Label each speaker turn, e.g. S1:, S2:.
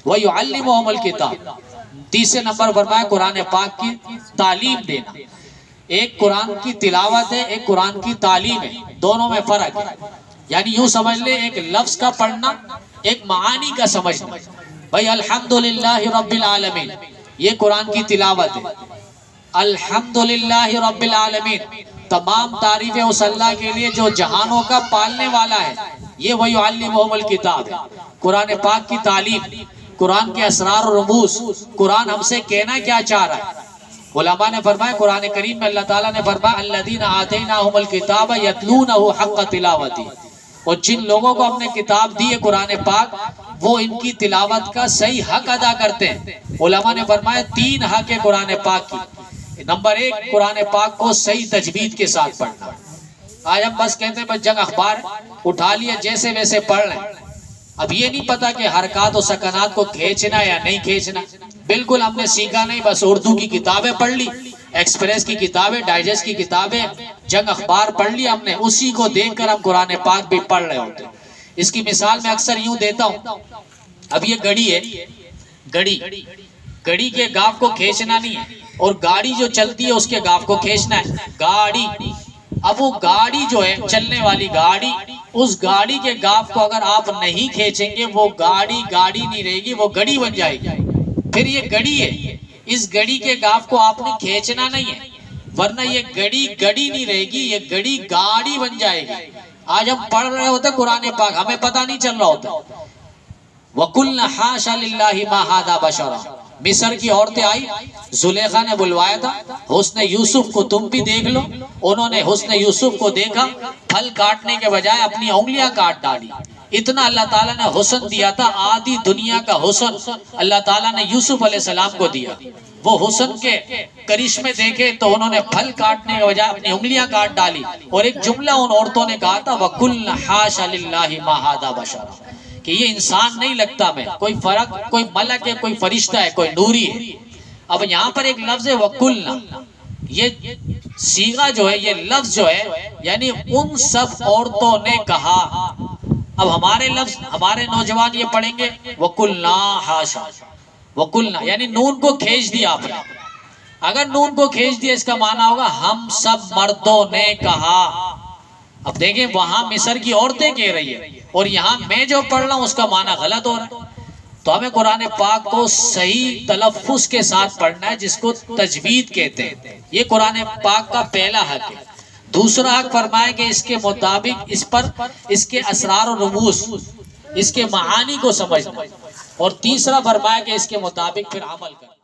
S1: وَيُعَلِّمُهُمُ الْكِتَابَ، تیسرے نمبر فرمایا قرآن پاک کی تعلیم دینا۔ ایک قرآن کی تلاوت ہے، ایک قرآن کی تعلیم ہے، دونوں میں فرق ہے۔ یعنی یوں سمجھ لے ایک لفظ کا پڑھنا، ایک معانی کا سمجھنا۔ بھائی الحمدللہ رب العالمین، یہ قرآن کی تلاوت ہے۔ الحمدللہ رب العالمین، تمام تعریفیں اس اللہ کے لیے جو جہانوں کا پالنے والا ہے۔ یہ وَيُعَلِّمُهُمُ الْكِتَابَ، قرآن پاک کی تعلیم، قرآن کے اسرار و رموز، قرآن ہم سے کہنا کیا چاہ رہا ہے۔ علماء نے فرمایا قرآن کریم میں اللہ تعالیٰ نے فرمایا الَّذِينَ آتَيْنَاهُمُ الْكِتَابَ يَتْلُونَهُ حَقَّ تِلَاوَتِهِ، اور جن لوگوں کو ہم نے کتاب دی ہے قرآن پاک، وہ ان کی تلاوت کا صحیح حق ادا کرتے ہیں۔ علماء نے فرمایا تین حق ہے قرآن پاک کی۔ نمبر ایک، قرآن پاک کو صحیح تجوید کے ساتھ پڑھنا۔ آج ہم بس کہتے ہیں بس جنگ اخبار اٹھا لیا جیسے ویسے پڑھ لیں، اب یہ نہیں پتا کہ حرکات و سکنات کو کھینچنا یا نہیں کھینچنا، بالکل ہم نے سیکھا نہیں، بس اردو کی کتابیں پڑھ لی، ایکسپریس کی کتابیں، ڈائجسٹ کی کتابیں، جنگ اخبار پڑھ لی ہم نے، اسی کو دیکھ کر ہم قرآن پاک بھی پڑھ رہے ہوتے ہیں۔ اس کی مثال میں اکثر یوں دیتا ہوں، اب یہ گھڑی ہے، گھڑی کے گاف کو کھینچنا نہیں ہے، اور گاڑی جو چلتی ہے اس کے گاف کو کھینچنا ہے، گاڑی۔ اب وہ گاڑی جو ہے چلنے والی گاڑی، اس گاڑی کے گاف کو اگر آپ نہیں کھینچیں گے وہ گاڑی گاڑی نہیں رہے گی، وہ گڑی بن جائے گی۔ پھر یہ گڑی ہے، اس گڑی کے گاف کو آپ نے کھینچنا نہیں ہے، ورنہ یہ گڑی گڑی نہیں رہے گی، یہ گڑی گاڑی بن جائے گی۔ آج ہم پڑھ رہے ہوتے قرآن پاک، ہمیں پتہ نہیں چل رہا ہوتا۔ وَقُلْنَا حَاشَ لِلَّهِ مَا هَذَا بَشَرًا، مصر کی عورتیں آئی، زلیخا نے بلوایا تھا، حسن یوسف کو تم بھی دیکھ لو۔ انہوں نے حسن یوسف کو دیکھا، پھل کاٹنے کے بجائے اپنی انگلیاں کاٹ ڈالی۔ اتنا اللہ تعالیٰ نے حسن دیا تھا، آدھی دنیا کا حسن اللہ تعالیٰ نے یوسف علیہ السلام کو دیا۔ وہ حسن کے کرشمے دیکھے تو انہوں نے پھل کاٹنے کے بجائے اپنی انگلیاں کاٹ ڈالی، اور ایک جملہ ان عورتوں نے کہا تھا وَقُلْنَا حَاشَ لِلَّهِ مَا هَذَا بَشَرًا، کہ یہ انسان نہیں لگتا میں، کوئی فرق، کوئی ملک ہے، کوئی فرشتہ ہے، کوئی نوری ہے۔ اب یہاں پر ایک لفظ ہے وَقُلْنَا، یہ صیغہ جو ہے، یہ لفظ جو ہے، یعنی ان سب عورتوں نے کہا۔ اب ہمارے لفظ، ہمارے نوجوان یہ پڑھیں گے وَقُلْنَا حَاشَا، وَقُلْنَا یعنی نون کو کھینچ دیا آپ نے۔ اگر نون کو کھینچ دیا اس کا معنی ہوگا ہم سب مردوں نے کہا۔ اب دیکھیں وہاں مصر کی عورتیں کہہ رہی ہے، اور یہاں میں جو پڑھ رہا ہوں اس کا معنی غلط ہو رہا ہے۔ تو ہمیں قرآن پاک کو صحیح تلفظ کے ساتھ پڑھنا ہے، جس کو تجوید کہتے ہیں۔ یہ قرآن پاک کا پہلا حق ہے۔ دوسرا حق فرمایا کہ اس کے مطابق اس پر اس کے اسرار و رموز، اس کے معانی کو سمجھنا، اور تیسرا فرمایا کہ اس کے مطابق پھر عمل کرنا۔